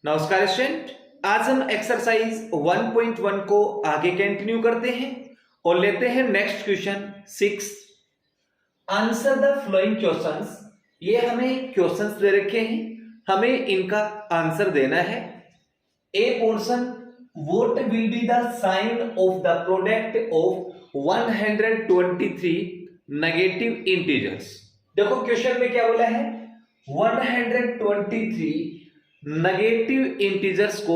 नमस्कार स्टूडेंट, आज हम एक्सरसाइज 1.1 को आगे कंटिन्यू करते हैं और लेते हैं next question 6। Answer the flowing questions. ये हमें क्वेश्चंस दे रखे हैं, हमें इनका आंसर देना है। A portion, what will be the sign of the product of 123 negative integers. देखो क्वेश्चन में क्या बोला है, 123 नेगेटिव इंटीजर्स को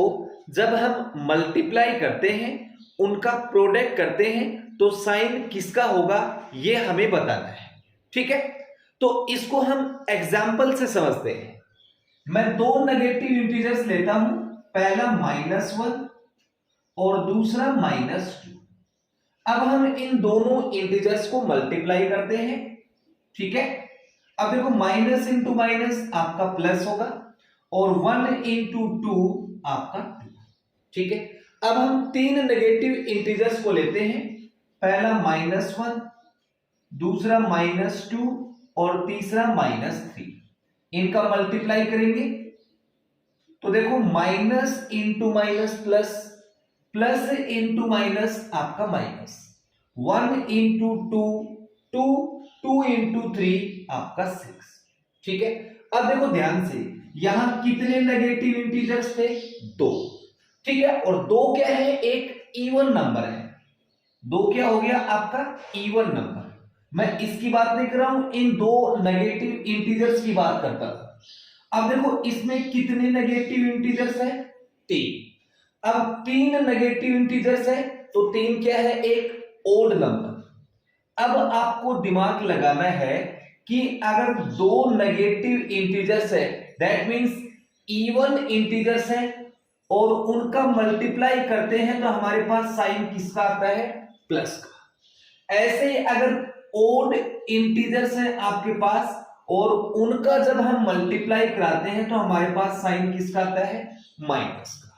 जब हम मल्टीप्लाई करते हैं, उनका प्रोडक्ट करते हैं, तो साइन किसका होगा ये हमें बताना है। ठीक है, तो इसको हम एग्जाम्पल से समझते हैं। मैं दो नेगेटिव इंटीजर्स लेता हूं, पहला -1 और दूसरा -2। अब हम इन दोनों इंटीजर्स को मल्टीप्लाई करते हैं। ठीक है, अब देखो माइनस इंटू माइनस आपका प्लस होगा और 1 इंटू 2 आपका 2। ठीक है, अब हम तीन नेगेटिव इंटीजर्स को लेते हैं, पहला -1, दूसरा -2 और तीसरा -3। इनका मल्टीप्लाई करेंगे तो देखो minus into minus plus, plus into minus आपका माइनस, 1 इंटू 2 2, 2 इंटू 3 आपका 6। ठीक है, अब देखो ध्यान से, यहां कितने नेगेटिव इंटीजर्स थे? 2। ठीक है, और 2 क्या है? एक इवन नंबर है। 2 क्या हो गया आपका? Even number. मैं इसकी बात नहीं कर रहा हूं, इन दो नेगेटिव इंटीजर्स की बात करता हूं। अब देखो इसमें कितने नेगेटिव इंटीजर्स है? 3। अब 3 नेगेटिव इंटीजर्स है तो 3 क्या है? एक ओड नंबर। अब आपको दिमाग लगाना है कि अगर दो नेगेटिव इंटीजर्स है, दैट मींस इवन इंटीजर्स है, और उनका मल्टीप्लाई करते हैं तो हमारे पास साइन किसका आता है? प्लस का। ऐसे ही अगर ओड इंटीजर्स है आपके पास और उनका जब हम मल्टीप्लाई कराते हैं तो हमारे पास साइन किसका आता है? माइनस का।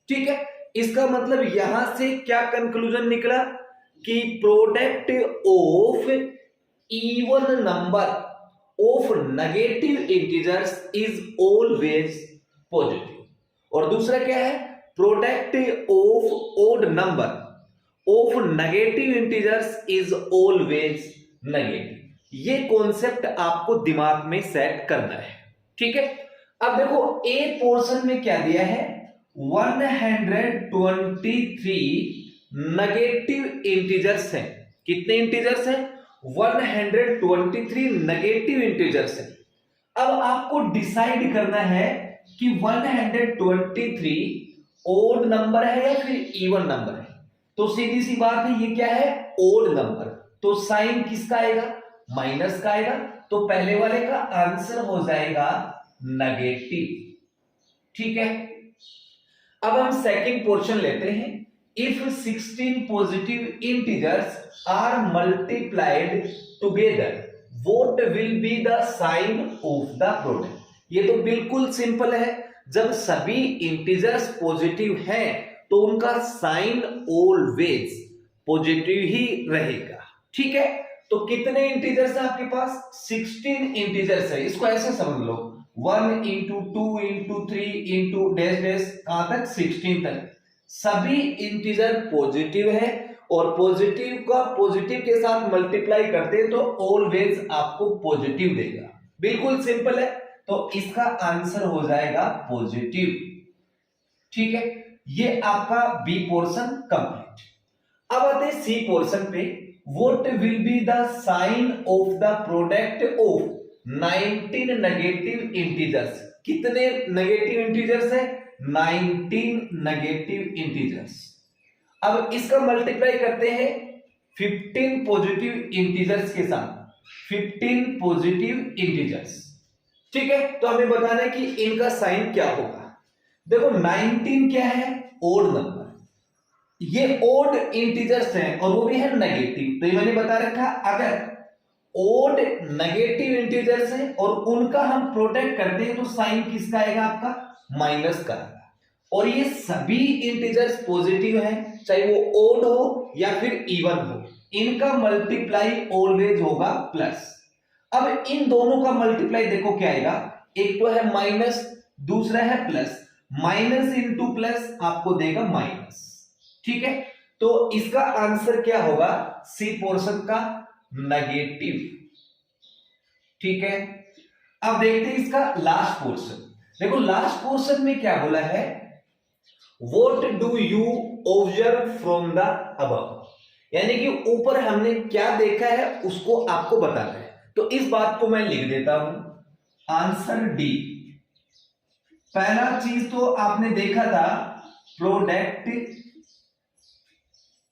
ठीक है, इसका मतलब यहां से क्या कंक्लूजन निकला कि product of even number of negative integers is always positive. और दूसरा क्या है? Product of odd number of negative integers is always negative. ये कॉन्सेप्ट आपको दिमाग में सेट करना है। ठीक है, अब देखो ए पोर्शन में क्या दिया है? 123 नेगेटिव इंटीजर्स हैं। कितने इंटीजर्स हैं? 123 नेगेटिव इंटीजर्स हैं। अब आपको डिसाइड करना है कि 123 ओड नंबर है या फिर इवन नंबर है। तो सीधी सी बात है, ये क्या है? Odd number. तो साइन किसका आएगा? माइनस का आएगा। तो पहले वाले का आंसर हो जाएगा नेगेटिव। ठीक है, अब हम सेकंड पोर्शन लेते हैं। If 16 positive integers are multiplied together, what will be the sign of the product? ये तो बिल्कुल सिंपल है, जब सभी इंटीजर्स पॉजिटिव हैं तो उनका साइन ऑलवेज पॉजिटिव ही रहेगा। ठीक है, तो कितने इंटीजर्स है आपके पास? 16 इंटीजर्स है। इसको ऐसे समझ लो, 1 into 2 into 3 into dash dash, कहां तक? 16 तक। सभी इंटीजर पॉजिटिव है और पॉजिटिव का पॉजिटिव के साथ मल्टीप्लाई करते हैं तो ऑलवेज आपको पॉजिटिव देगा। बिल्कुल सिंपल है, तो इसका आंसर हो जाएगा पॉजिटिव। ठीक है, ये आपका बी पोर्शन कंप्लीट। अब आते हैं सी पोर्शन पे। What will be the sign of the product of 19 negative integers? कितने नेगेटिव इंटीजर्स है? 19 नेगेटिव इंटीजर्स। अब इसका मल्टीप्लाई करते हैं 15 पॉजिटिव इंटीजर्स के साथ। 15 पॉजिटिव इंटीजर्स। ठीक है, तो हमें बताना है कि इनका साइन क्या होगा। देखो 19 क्या है? Odd number. ये ओड इंटीजर्स हैं और वो भी है नेगेटिव। तो ये मैंने बता रखा, अगर ओड नेगेटिव इंटीजर्स हैं और उनका हम प्रोडक्ट करते हैं तो साइन किसका आएगा? आपका माइनस का। और ये सभी इंटीजर्स पॉजिटिव हैं, चाहे वो ओड हो या फिर इवन हो, इनका मल्टीप्लाई ऑलवेज होगा प्लस। अब इन दोनों का मल्टीप्लाई देखो क्या आएगा, एक तो है माइनस, दूसरा है प्लस। माइनस इंटू प्लस आपको देगा माइनस। ठीक है, तो इसका आंसर क्या होगा, सी पोर्शन का नेगेटिव। ठीक है, अब देखते हैं इसका लास्ट पोर्शन। देखो लास्ट पोर्शन में क्या बोला है, what do you observe from the above, यानी कि ऊपर हमने क्या देखा है उसको आपको बताना है। तो इस बात को मैं लिख देता हूं, आंसर डी। पहला चीज तो आपने देखा था, product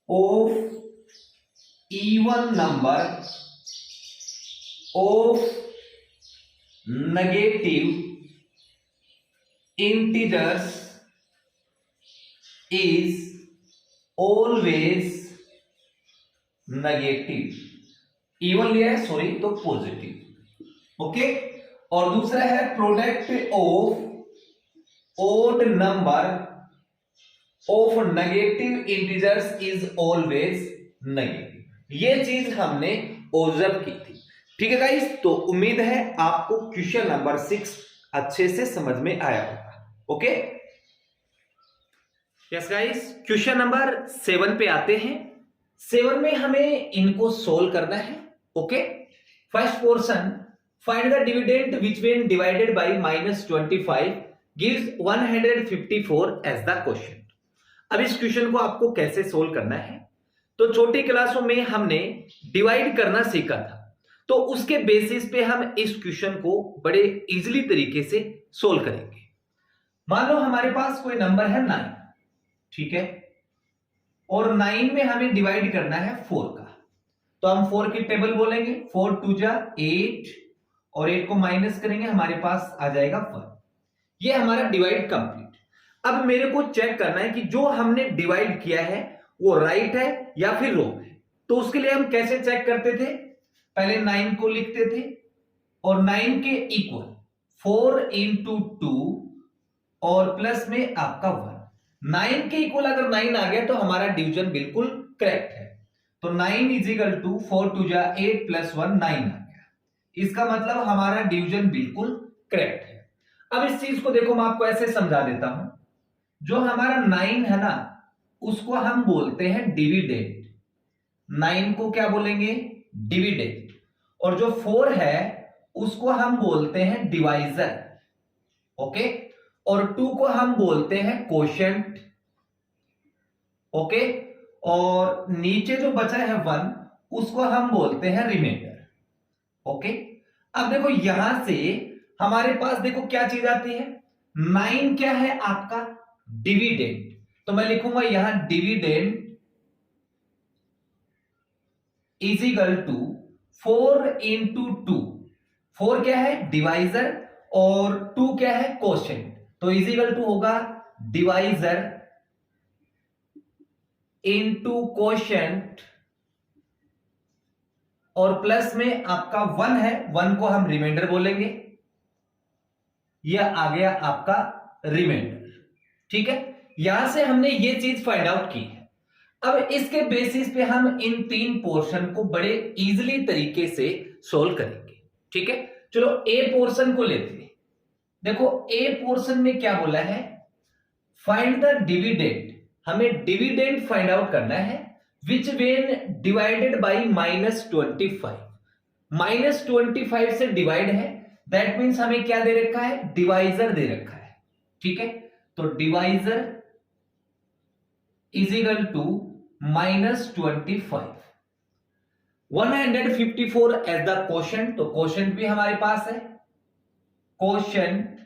of even number of negative integers is always negative. Even लिया है, सॉरी, तो पॉजिटिव। ओके, और दूसरा है product of odd number of negative integers is always negative. ये चीज हमने ऑब्जर्व की थी। ठीक है गाइस, तो उम्मीद है आपको क्वेश्चन नंबर 6 अच्छे से समझ में आया होगा। Okay, yes guys, question number 7 पे आते हैं। 7 में हमें इनको सोल्व करना है। Okay, first portion, find the dividend which when divided by -25 gives 154 as the question. अब इस क्वेश्चन को आपको कैसे सोल्व करना है, तो छोटी क्लासों में हमने डिवाइड करना सीखा था, तो उसके बेसिस पे हम इस क्वेश्चन को बड़े इजीली तरीके से सोल्व करेंगे। मान लो हमारे पास कोई नंबर है 9, ठीक है, और 9 में हमें डिवाइड करना है 4 का, तो हम 4 की टेबल बोलेंगे, 4 2 जा 8, और 8 को माइनस करेंगे, हमारे पास आ जाएगा 1। ये हमारा डिवाइड कंप्लीट। अब मेरे को चेक करना है कि जो हमने डिवाइड किया है वो राइट है या फिर रॉन्ग है। तो उसके लिए हम कैसे चेक करते थे, पहले 9 को लिखते थे और 9 के इक्वल 4 इंटू 2 और प्लस में आपका 1। 9 के इक्वल अगर 9 आ गया तो हमारा डिवीजन बिल्कुल करेक्ट है। तो 9 इजिकल टू 4 2 जा 8 प्लस 1 9 आ गया। इसका मतलब हमारा डिवीजन बिल्कुल करेक्ट है। अब इस चीज को देखो, मैं आपको ऐसे समझा देता हूं। जो हमारा 9 है ना, उसको हम बोलते हैं डिविडेंड। 9 को क्या बोलेंगे, डिविडेंड। और जो 4 है उसको हम बोलते हैं डिवाइजर। ओके, और 2 को हम बोलते हैं कोशेंट। ओके, और नीचे जो बचा है 1 उसको हम बोलते हैं रिमाइंडर। ओके, अब देखो यहां से हमारे पास देखो क्या चीज आती है, 9 क्या है आपका डिविडेंड, तो मैं लिखूंगा यहां dividend is equal to 4 into 2। 4 क्या है डिवाइजर और 2 क्या है कोशेंट, तो इज इक्वल टू होगा डिवाइजर इंटू कोशेंट और प्लस में आपका 1 है, 1 को हम रिमाइंडर बोलेंगे। यह आ गया आपका रिमाइंडर। ठीक है, यहां से हमने ये चीज फाइंड आउट की है। अब इसके बेसिस पे हम इन 3 पोर्शन को बड़े इजीली तरीके से सोल्व करेंगे। ठीक है, चलो ए पोर्शन को लेते हैं। देखो ए पोर्शन में क्या बोला है, फाइंड द डिविडेंड। हमें डिविडेंड फाइंड आउट करना है विच व्हेन डिवाइडेड बाय -25। -25 से डिवाइड है, दैट मीन्स हमें क्या दे रखा है, डिवाइजर दे रखा है। ठीक है, तो divisor is equal to -25। 154 as the quotient, तो कोशेंट भी हमारे पास है, कोशेंट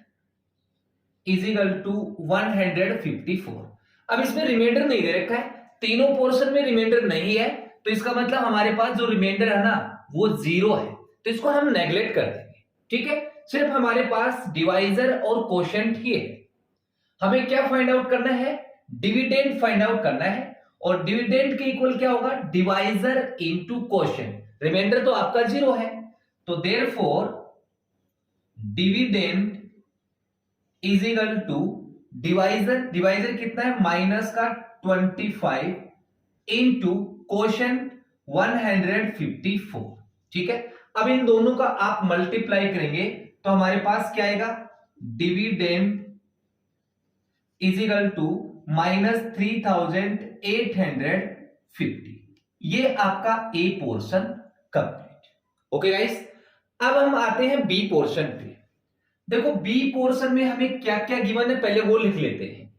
इज इक्वल टू 154। अब इसमें रिमाइंडर नहीं दे रखा है, तीनों पोर्शन में रिमाइंडर नहीं है, तो इसका मतलब हमारे पास जो रिमाइंडर है ना वो 0 है, तो इसको हम नेग्लेक्ट कर देंगे। ठीक है, सिर्फ हमारे पास डिवाइजर और कोशेंट ही है। हमें क्या फाइंड आउट करना है, डिविडेंड फाइंड आउट करना है, और डिविडेंड के इक्वल क्या होगा, डिवाइजर इनटू कोशेंट। रिमाइंडर तो आपका 0 है, तो therefore dividend is equal to divisor, divisor कितना है माइनस का 25 इनटू कोशेंट 154। ठीक है, अब इन दोनों का आप मल्टीप्लाई करेंगे तो हमारे पास क्या आएगा, डिविडेंड इजिकल टू -3850। ये आपका ए पोर्शन कंप्लीट। ओके गाइस, अब हम आते हैं बी पोर्शन पे। देखो बी पोर्शन में हमें क्या क्या गिवन है पहले वो लिख लेते हैं।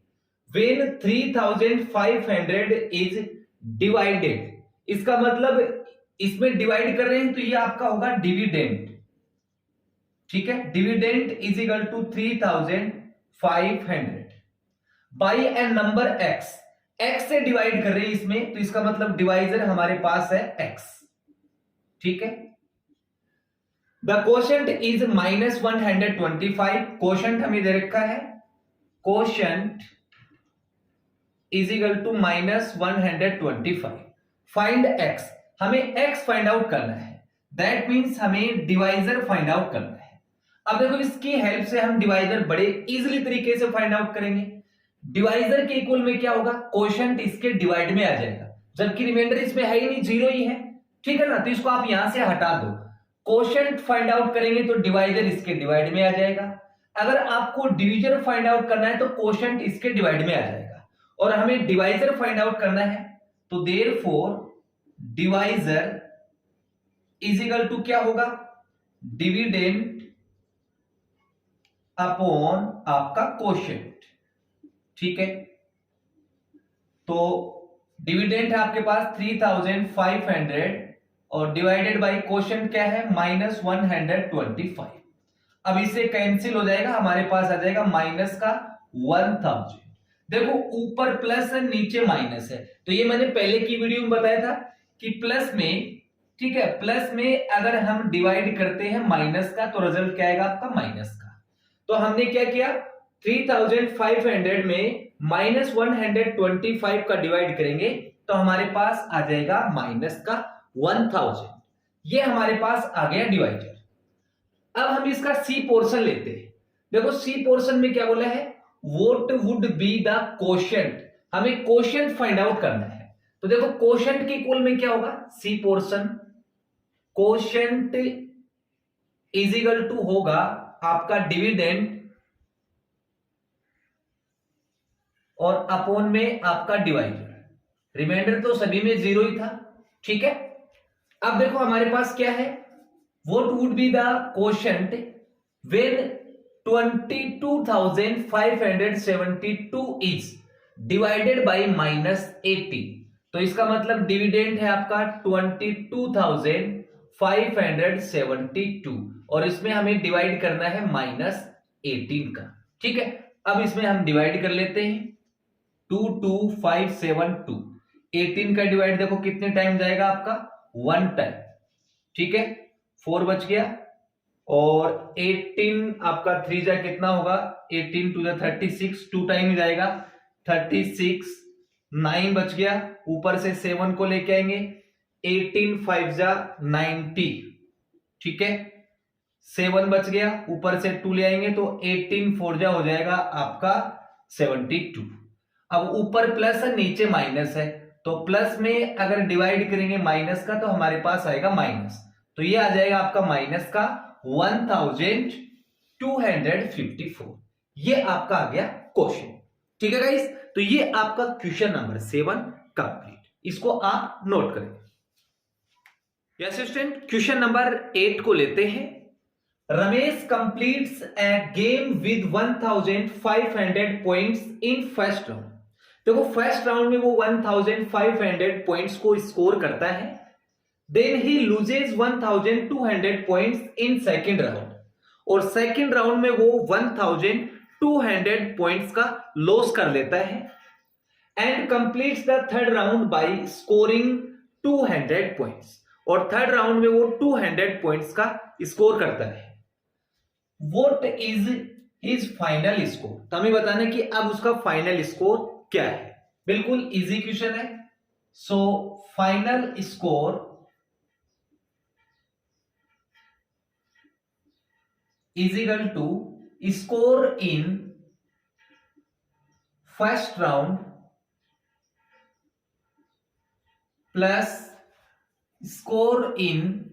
वेन 3500 इज डिवाइडेड, इसका मतलब इसमें डिवाइड कर रहे हैं तो ये आपका होगा डिविडेंड। ठीक है, dividend is equal to 3500 by an number X. X से डिवाइड कर रहे हैं इसमें तो इसका मतलब डिवाइजर हमारे पास है एक्स। ठीक है, द कोशेंट इज -125। कोशेंट हमें दे रखा है, quotient is equal to -125। Find X, हमें एक्स फाइंड आउट करना है, दैट मीन्स हमें डिवाइजर फाइंड आउट करना है। अब देखो इसकी हेल्प से हम डिवाइजर बड़े इजीली तरीके से फाइंड आउट करेंगे। डिवाइजर के इक्वल में क्या होगा, कोशेंट इसके डिवाइड में आ जाएगा, जबकि रिमाइंडर इसमें है ही नहीं, जीरो ही है। ठीक है ना, तो इसको आप यहां से हटा दो। कोशेंट फाइंड आउट करेंगे तो डिवाइजर इसके डिवाइड में आ जाएगा। अगर आपको डिविजर फाइंड आउट करना है तो कोशेंट इसके डिवाइड में आ जाएगा, और हमें डिवाइजर फाइंड आउट करना है तो therefore divisor is equal to क्या होगा, डिविडेंड अपॉन आपका कोशेंट। ठीक है, तो डिविडेंड है आपके पास 3500 और डिवाइडेड बाय कोशेंट क्या है -125। अब इससे कैंसिल हो जाएगा, हमारे पास आ जाएगा माइनस का 1000। देखो ऊपर प्लस है नीचे माइनस है, तो ये मैंने पहले की वीडियो में बताया था कि प्लस में, ठीक है, प्लस में अगर हम डिवाइड करते हैं माइनस का तो रिजल्ट क्या आएगा आपका माइनस का। तो हमने क्या किया, 3500 में -125 का डिवाइड करेंगे तो हमारे पास आ जाएगा माइनस का 1000। ये हमारे पास आ गया डिवाइजर। अब हम इसका सी पोर्शन लेते हैं। देखो सी पोर्शन में क्या बोला है, what would be the quotient, हमें कोशेंट फाइंड आउट करना है। तो देखो कोशेंट के इक्वल में क्या होगा, C portion quotient is equal to होगा आपका डिविडेंड और अपोन में आपका डिवाइजर। रिमाइंडर तो सभी में जीरो ही था। ठीक है, अब देखो हमारे पास क्या है, what would be the quotient when 22,572 is divided by -80। तो इसका मतलब डिविडेंड है आपका 22,572 और इसमें हमें डिवाइड करना है -18 का। ठीक है, अब इसमें हम डिवाइड कर लेते हैं, 22,572 18 का डिवाइड देखो कितने टाइम जाएगा आपका, 1 टाइम। ठीक है, 4 बच गया और 18 आपका 3 जा कितना होगा, 18 टू 36, 2 टाइम जाएगा 36, 9 बच गया, ऊपर से 7 को लेके आएंगे, 18 5 जा 90। ठीक है, 7 बच गया, ऊपर से 2 ले आएंगे तो 18 4 जा हो जाएगा आपका 72। अब ऊपर प्लस है नीचे माइनस है, तो प्लस में अगर डिवाइड करेंगे माइनस का तो हमारे पास आएगा माइनस, तो ये आ जाएगा आपका माइनस का 1254। ये आपका आ गया क्वेश्चन। ठीक है गाइस, तो ये आपका क्वेश्चन नंबर 7 कंप्लीट, इसको आप नोट करें। यस स्टूडेंट, क्वेश्चन नंबर 8 को लेते हैं। Ramesh completes a game with 1500 points in first round. देखो फर्स्ट राउंड में वो 1500 पॉइंट्स को स्कोर करता है, then he loses 1200 points in second round, और सेकेंड राउंड में वो 1200 पॉइंट्स का लॉस कर लेता है, and completes the third round by scoring 200 points, और थर्ड राउंड में वो 200 पॉइंट्स का स्कोर करता है। What is his final score, तो हमें बताना कि अब उसका फाइनल स्कोर क्या है। बिल्कुल इजी क्वेश्चन है। So final score is equal to score in first round plus score in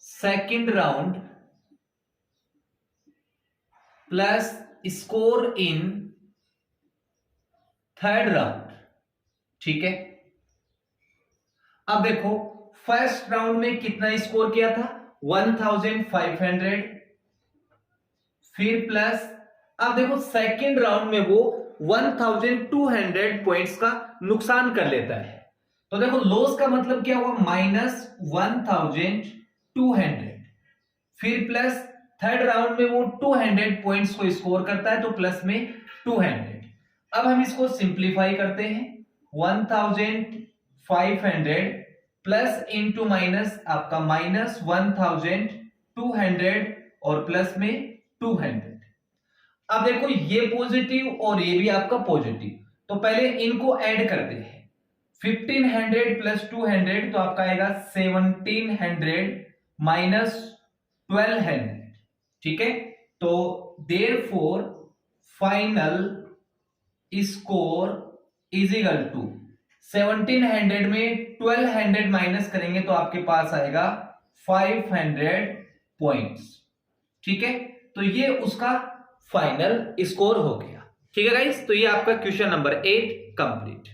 second round plus score in third round. ठीक है, अब देखो फर्स्ट राउंड में कितना स्कोर किया था 1500, फिर प्लस, अब देखो सेकेंड राउंड में वो 1200 पॉइंट्स का नुकसान कर लेता है। तो देखो लॉस का मतलब क्या हुआ -1200, फिर प्लस थर्ड राउंड में वो 200 पॉइंट्स को स्कोर करता है तो प्लस में 200। अब हम इसको सिंप्लीफाई करते हैं, 1500 प्लस इंटू माइनस आपका -1200 और प्लस में 200। अब देखो ये पॉजिटिव और ये भी आपका पॉजिटिव, तो पहले इनको ऐड करते हैं, 1500 प्लस 200 तो आपका आएगा 1700 माइनस 1200। ठीक है, तो therefore final score is equal to 1700 में 1200 माइनस करेंगे तो आपके पास आएगा 500 पॉइंट्स। ठीक है, तो ये उसका फाइनल स्कोर हो गया। ठीक है गाइस, तो ये आपका question number 8 complete.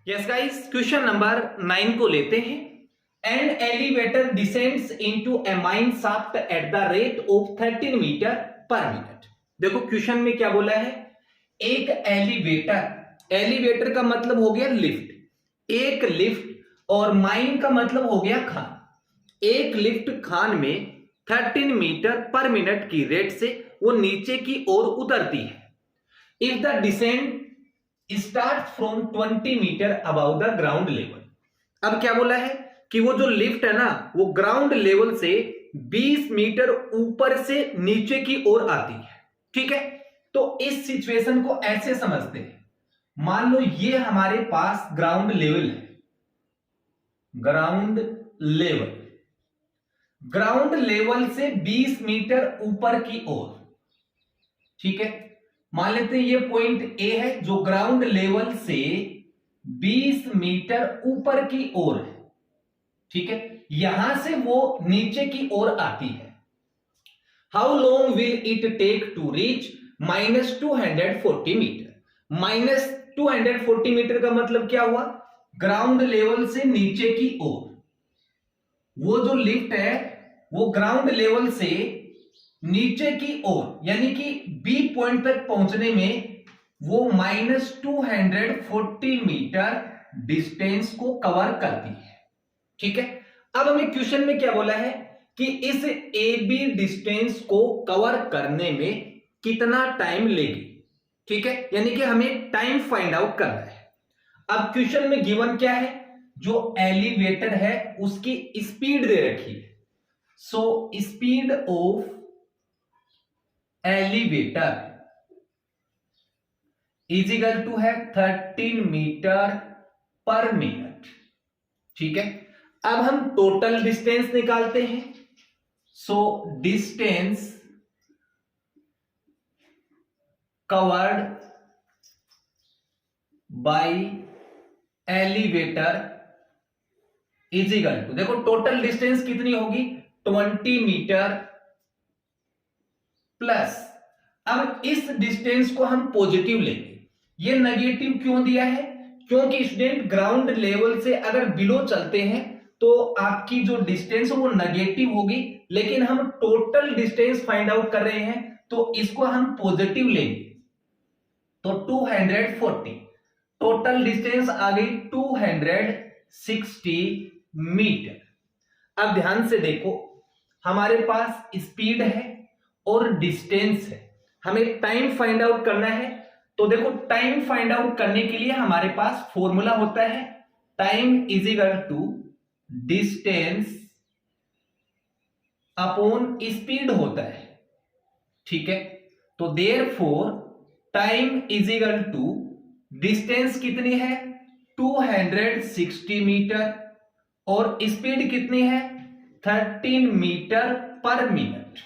Yes guys, question number 9 को लेते हैं। An elevator descends into a mine shaft at the rate of 13 metre per minute. देखो क्वेश्चन में क्या बोला है, एक एलिवेटर, एलिवेटर का मतलब हो गया लिफ्ट, एक लिफ्ट, और माइन का मतलब हो गया खान। एक लिफ्ट खान में 13 मीटर पर मिनट की रेट से वो नीचे की ओर उतरती है। If the descent start from 20 metre above the ground level. अब क्या बोला है कि वो जो लिफ्ट है ना वो ग्राउंड लेवल से 20 मीटर ऊपर से नीचे की ओर आती है। ठीक है, तो इस सिचुएशन को ऐसे समझते हैं, मान लो ये हमारे पास ग्राउंड लेवल है, ग्राउंड लेवल, ग्राउंड लेवल से 20 मीटर ऊपर की ओर। ठीक है, मान लेते हैं ये पॉइंट ए है जो ग्राउंड लेवल से 20 मीटर ऊपर की ओर है। ठीक है, यहां से वो नीचे की ओर आती है। How long will it take to reach -240 metre. -240 metre का मतलब क्या हुआ, ग्राउंड लेवल से नीचे की ओर वो जो लिफ्ट है वो ग्राउंड लेवल से नीचे की ओर यानी कि बी पॉइंट तक पहुंचने में वो -240 मीटर डिस्टेंस को कवर करती है। ठीक है, अब हमें क्वेश्चन में क्या बोला है कि इस ए बी डिस्टेंस को कवर करने में कितना टाइम लेगी। ठीक है, यानी कि हमें टाइम फाइंड आउट करना है। अब क्वेश्चन में गिवन क्या है, जो एलिवेटर है उसकी स्पीड दे रखी है। So speed of elevator is equal to है 13 मीटर पर मिनट। ठीक है, अब हम टोटल डिस्टेंस निकालते हैं। So distance covered by elevator is equal to, देखो टोटल डिस्टेंस कितनी होगी 20 मीटर प्लस, अब इस डिस्टेंस को हम पॉजिटिव लेंगे। ये नेगेटिव क्यों दिया है, क्योंकि स्टूडेंट ग्राउंड लेवल से अगर बिलो चलते हैं तो आपकी जो डिस्टेंस है वो नेगेटिव होगी, लेकिन हम टोटल डिस्टेंस फाइंड आउट कर रहे हैं तो इसको हम पॉजिटिव लेंगे। तो 240 टोटल डिस्टेंस आ गई 260 मीटर। अब ध्यान से देखो, हमारे पास स्पीड है और डिस्टेंस है, हमें टाइम फाइंड आउट करना है। तो देखो टाइम फाइंड आउट करने के लिए हमारे पास फॉर्मूला होता है, time is equal to distance upon speed होता है। ठीक है, तो therefore time is equal to distance कितनी है 260 मीटर और स्पीड कितनी है 13 मीटर पर मिनट।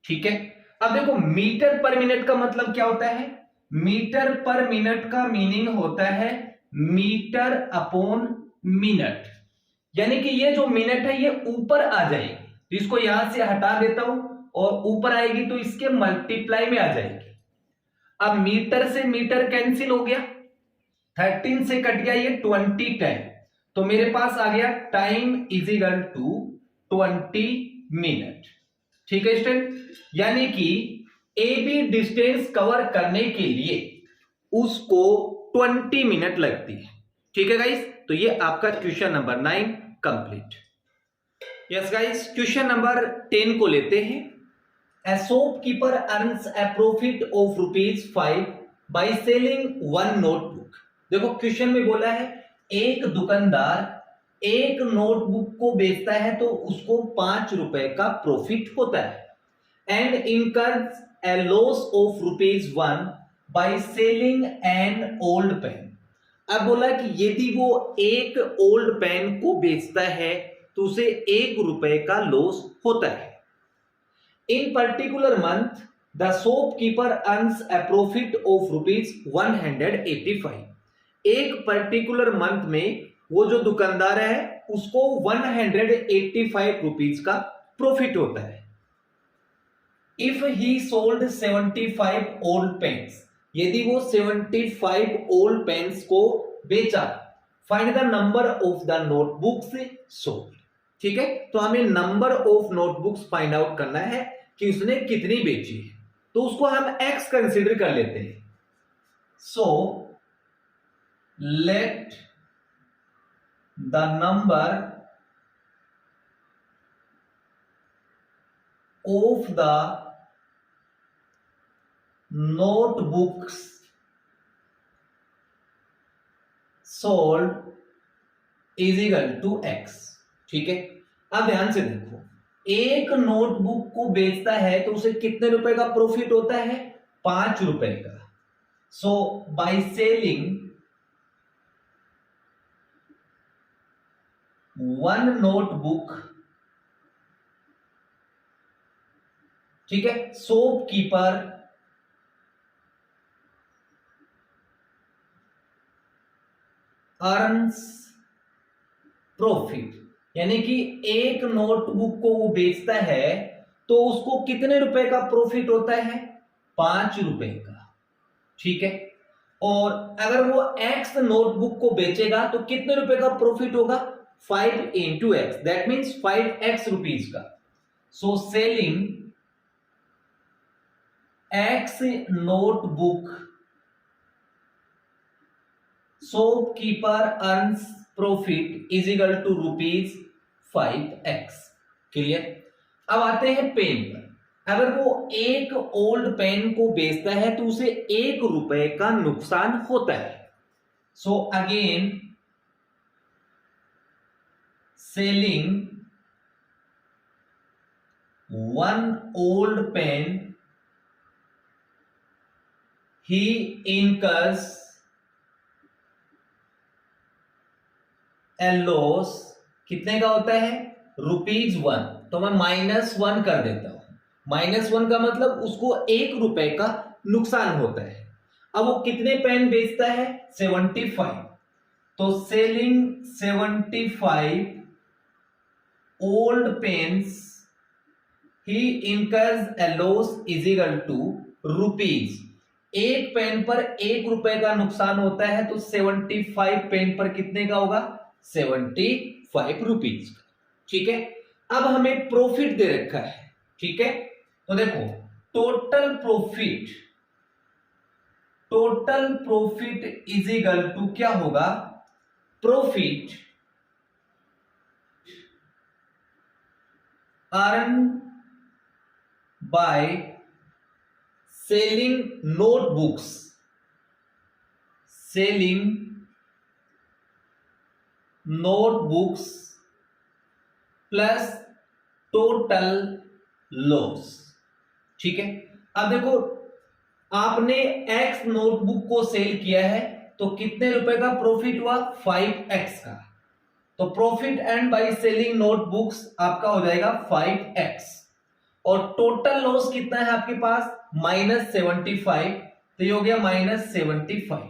ठीक है, अब देखो मीटर पर मिनट का मतलब क्या होता है, मीटर पर मिनट का मीनिंग होता है मीटर अपॉन मिनट, यानी कि ये जो मिनट है ये ऊपर आ जाएगी, तो इसको यहां से हटा देता हूं और ऊपर आएगी तो इसके मल्टीप्लाई में आ जाएगी। अब मीटर से मीटर कैंसिल हो गया, 13 से कट गया ये 20 टाइम, तो मेरे पास आ गया time is equal to 20 minute. ठीक है स्टूडेंट, यानी कि ए बी डिस्टेंस कवर करने के लिए उसको 20 मिनट लगती है। ठीक है गाइस, तो ये आपका question number 9 complete. Yes guys, question number 10 को लेते हैं। A shopkeeper earns a profit of ₹5 by selling one notebook। देखो क्वेश्चन में बोला है एक दुकानदार एक नोटबुक को बेचता है तो उसको 5 रुपए का प्रॉफिट होता है। And incurs a loss of ₹1 by selling an old pen। अब बोला कि यदि वो एक ओल्ड पेन को बेचता है तो उसे 1 रुपए का लॉस होता है। In particular month, the shopkeeper earns a profit of ₹185। एक पर्टिकुलर मंथ में वो जो दुकानदार है उसको 185 रुपीज का प्रॉफिट होता है। If he sold 75 old pens, यदि वो 75 old pens को बेचा, find the number of the notebooks sold। ठीक है, तो हमें number of notebooks find out करना है कि उसने कितनी बेची है, तो उसको हम x कंसीडर कर लेते हैं। So let the number of the notebooks sold is equal to x। ठीक है, अब ध्यान से देखो, एक नोटबुक को बेचता है तो उसे कितने रुपए का प्रॉफिट होता है? 5 रुपए का। सो बाय सेलिंग वन नोटबुक, ठीक है, शॉपकीपर अर्न्स प्रॉफिट, यानी कि एक नोटबुक को वो बेचता है तो उसको कितने रुपए का प्रॉफिट होता है? 5 रुपए का। ठीक है, और अगर वो x नोटबुक को बेचेगा तो कितने रुपए का प्रॉफिट होगा? 5 into x, that means 5x rupees का। So selling x notebook shopkeeper earns profit is equal to ₹5x। Clear. अब आते हैं पेन पर। अगर वो एक ओल्ड पेन को बेचता है तो उसे 1 रुपए का नुकसान होता है। So again selling one old pen ही इनकर्स लॉस, कितने का होता है? ₹1। तो मैं -1 कर देता हूं। -1 का मतलब उसको 1 रुपए का नुकसान होता है। अब वो कितने पेन बेचता है? 75। तो सेलिंग 75 ओल्ड पेन्स ही incurs a loss is equal to ₹। एक पेन पर 1 रुपए का नुकसान होता है तो 75 पेन पर कितने का होगा? 75 रुपीज का। ठीक है, अब हमें प्रॉफिट दे रखा है। ठीक है, तो देखो total profit is equal to क्या होगा? Profit earn by selling notebooks, notebooks plus total loss. ठीक है, अब देखो आपने x नोटबुक को सेल किया है तो कितने रुपए का प्रॉफिट हुआ? 5x का। तो profit and bye selling notebooks आपका हो जाएगा 5x। और टोटल लॉस कितना है आपके पास? -75, तो ये हो गया -75।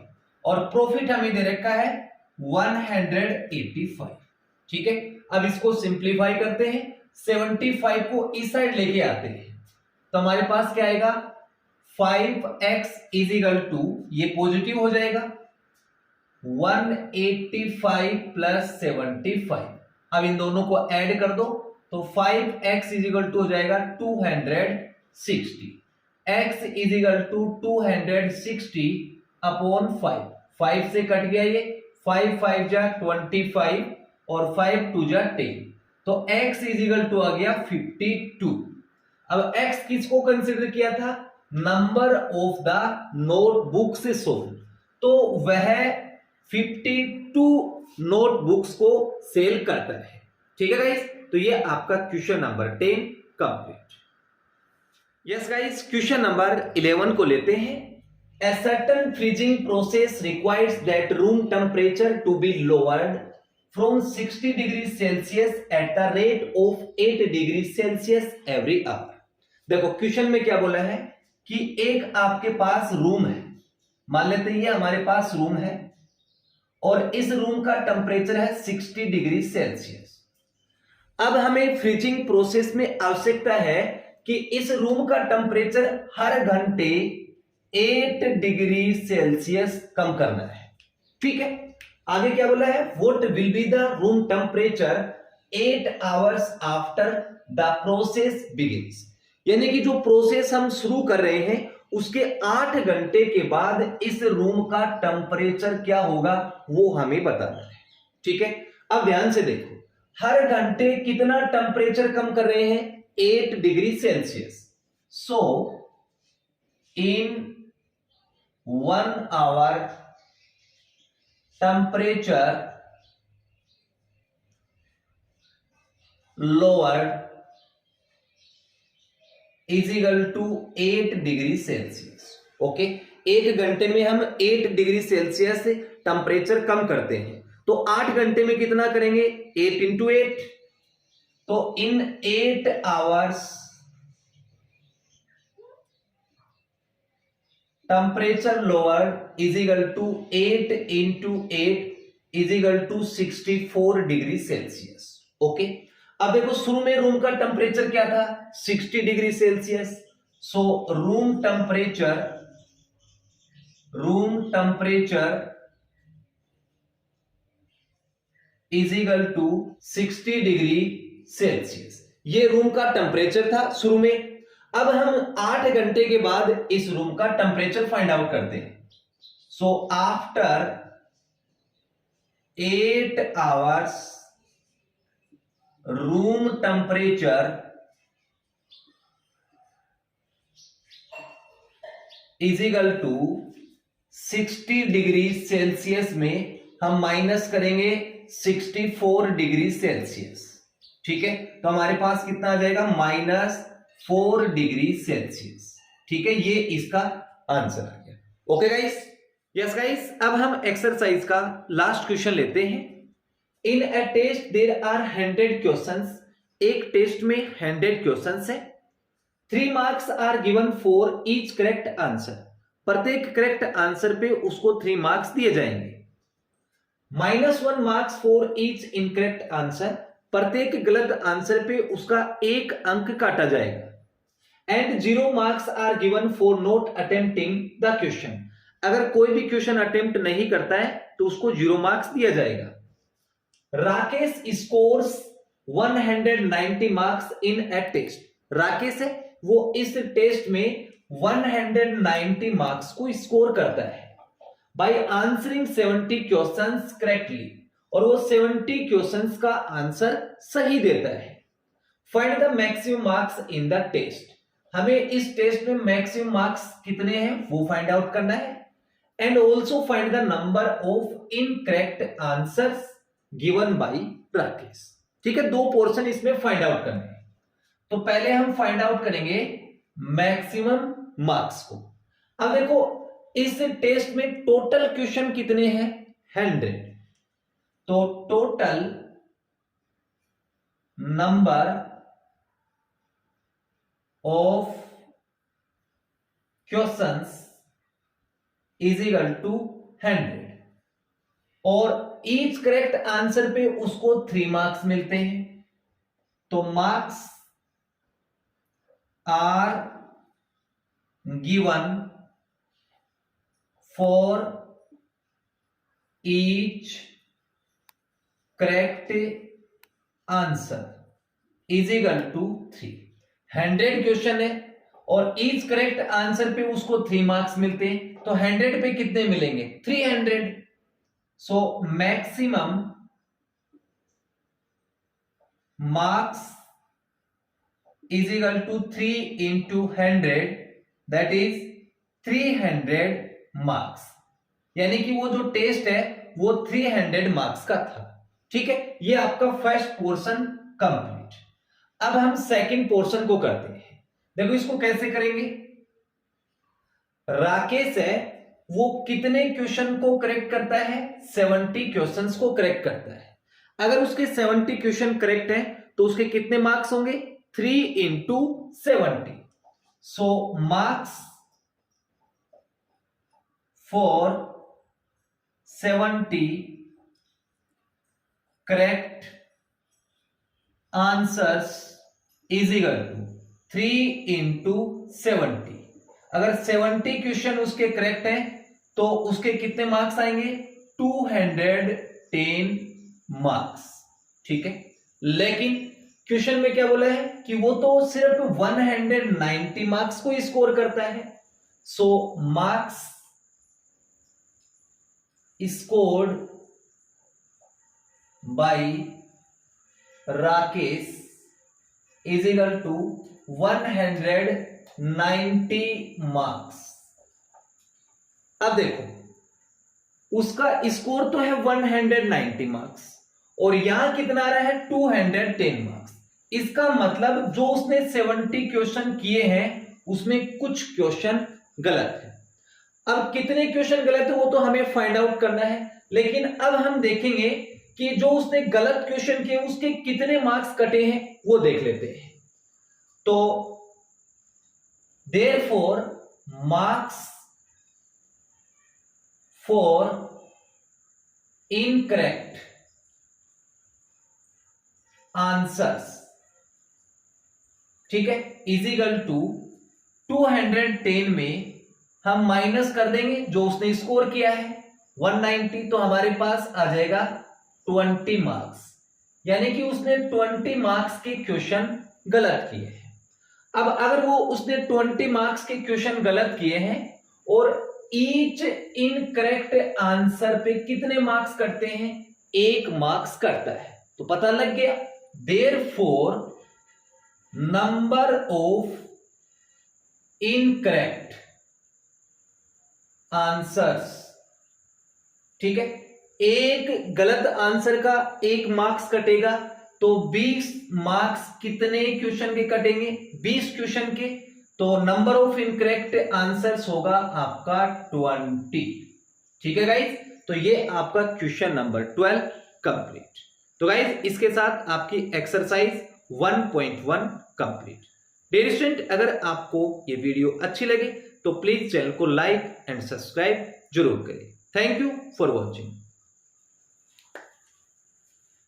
और प्रॉफिट हमें दे रखा है 185। ठीक है, अब इसको सिंप्लीफाई करते हैं। 75 को इस साइड लेके आते हैं तो हमारे पास क्या आएगा 5x इज इक्वल टू, ये पॉजिटिव हो जाएगा 185 प्लस 75। अब इन दोनों को ऐड कर दो तो 5x इज इक्वल टू हो जाएगा 260, x is equal to 260 upon 5, 5 से कट गया ये, 5 5 जा 25 और 5 2 जा 10, तो x इज इक्वल टू आ गया 52। अब x किसको कंसिडर किया था, नंबर ऑफ द नोटबुक से सोल्ड, तो वह 52 नोटबुक्स को सेल करता है। ठीक है गाइस, तो ये आपका question number 10 complete. Yes guys, question number 11 को लेते हैं। A certain freezing process requires that room temperature to be lowered from 60 degrees Celsius at the rate of 8 degrees Celsius every hour। देखो क्वेश्चन में क्या बोला है कि एक आपके पास रूम है, मान लेते हैं ये हमारे पास रूम है और इस रूम का टेम्परेचर है 60 डिग्री सेल्सियस। अब हमें फ्रीजिंग प्रोसेस में आवश्यकता है कि इस रूम का टेम्परेचर हर घंटे 8 डिग्री सेल्सियस कम करना है। ठीक है, आगे क्या बोला है, what will be the room temperature 8 hours after the process begins, यानी कि जो प्रोसेस हम शुरू कर रहे हैं उसके 8 घंटे के बाद इस रूम का टेम्परेचर क्या होगा वो हमें बताना है। ठीक है, अब ध्यान से देखो, हर घंटे कितना टेम्परेचर कम कर रहे हैं, 8 degree Celsius. So in 1 hour temperature lowered is equal to 8 degree Celsius. Okay, एक घंटे में हम 8 डिग्री सेल्सियस टेम्परेचर कम करते हैं, तो 8 घंटे में कितना करेंगे, 8 इंटू 8, तो in 8 hours temperature lowered is equal to 8 into 8 is equal to 64 degree Celsius. Okay, अब देखो शुरू में रूम का टेम्परेचर क्या था, 60 degree Celsius. So room temperature is equal to 60 degree Celsius, ये रूम का टेम्परेचर था शुरू में। अब हम 8 घंटे के बाद इस रूम का टेम्परेचर फाइंड आउट करते हैं। So after 8 hours room temperature is equal to 60 degree Celsius में हम माइनस करेंगे 64 डिग्री सेल्सियस। ठीक है, तो हमारे पास कितना आ जाएगा, -4 डिग्री सेल्सियस। ठीक है, ये इसका आंसर आ गया। ओके गाइस, यस गाइस, अब हम एक्सरसाइज का लास्ट क्वेश्चन लेते हैं। In a test there are 100 questions, एक टेस्ट में 100 क्वेश्चंस है। 3 marks are given for each correct answer, प्रत्येक करेक्ट आंसर पे उसको 3 मार्क्स दिए जाएंगे। -1 marks for each incorrect answer, प्रत्येक गलत आंसर पे उसका 1 अंक काटा जाएगा। And 0 marks are given for not attempting the question, अगर कोई भी क्वेश्चन अटेम्प्ट नहीं करता है तो उसको 0 मार्क्स दिया जाएगा। Rakesh scores 190 marks in a test, Rakesh है वो इस टेस्ट में 190 मार्क्स को स्कोर करता है बाय आंसरिंग 70 क्वेश्चंस करेक्टली, और वो 70 क्वेश्चंस का आंसर सही देता है। Find the maximum marks in the test, हमें इस टेस्ट में मैक्सिमम मार्क्स कितने हैं वो फाइंड आउट करना है। And also find the number of incorrect answers given by Rakesh. ठीक है, 2 पोर्शन इसमें फाइंड आउट करने हैं। तो पहले हम फाइंड आउट करेंगे मैक्सिमम मार्क्स को। अब देखो इस टेस्ट में टोटल क्वेश्चन कितने हैं, 100, तो total number of questions is equal to 100, और ईच करेक्ट आंसर पे उसको 3 मार्क्स मिलते हैं। तो marks are given for each correct answer is equal to 3। 100 question है और ईच करेक्ट आंसर पे उसको 3 मार्क्स मिलते हैं, तो 100 पे कितने मिलेंगे? 300। So maximum marks is equal to 3 into 100, that is 300 marks. यानी कि वो जो टेस्ट है वो 300 मार्क्स का था। ठीक है, ये आपका फर्स्ट पोर्शन कंप्लीट। अब हम सेकंड पोर्शन को करते हैं। देखो इसको कैसे करेंगे। राकेश है वो कितने क्वेश्चन को करेक्ट करता है? 70 क्वेश्चंस को करेक्ट करता है। अगर उसके 70 क्वेश्चन करेक्ट है तो उसके कितने मार्क्स होंगे? 3 into 70। So marks for 70 correct answers is equal to 3 into 70। अगर 70 क्वेश्चन उसके करेक्ट हैं तो उसके कितने मार्क्स आएंगे? 210 मार्क्स। ठीक है, लेकिन क्वेश्चन में क्या बोला है कि वो तो सिर्फ 190 मार्क्स को स्कोर करता है। So marks scored by Rakesh is equal to 190 marks. अब देखो उसका स्कोर तो है 190 मार्क्स और यहां कितना आ रहा है? 210 मार्क्स। इसका मतलब जो उसने 70 क्वेश्चन किए हैं उसमें कुछ क्वेश्चन गलत है। अब कितने क्वेश्चन गलत है वो तो हमें फाइंड आउट करना है, लेकिन अब हम देखेंगे कि जो उसने गलत क्वेश्चन किए उसके कितने मार्क्स कटे हैं वो देख लेते हैं। तो therefore marks for incorrect answers, ठीक है, इज इक्वल टू 210 में हम माइनस कर देंगे जो उसने स्कोर किया है 190, तो हमारे पास आ जाएगा 20 मार्क्स। यानी कि उसने 20 मार्क्स के क्वेश्चन गलत किए हैं। अब अगर वो उसने 20 मार्क्स के क्वेश्चन गलत किए हैं और ईच इनकरेक्ट आंसर पे कितने मार्क्स कटते हैं? 1 मार्क्स कटता है। तो पता लग गया, therefore number of incorrect answers, ठीक है, एक गलत आंसर का 1 मार्क्स कटेगा, तो 20 मार्क्स कितने क्वेश्चन के कटेंगे? 20 क्वेश्चन के। तो नंबर ऑफ इनकरेक्ट आंसर्स होगा आपका 20। ठीक है गाइज, तो ये आपका क्वेश्चन नंबर 12 कंप्लीट। तो गाइज इसके साथ आपकी एक्सरसाइज 1.1 कंप्लीट। डियर स्टूडेंट, अगर आपको ये वीडियो अच्छी लगे तो प्लीज चैनल को लाइक एंड सब्सक्राइब जरूर करें। Thank you for watching.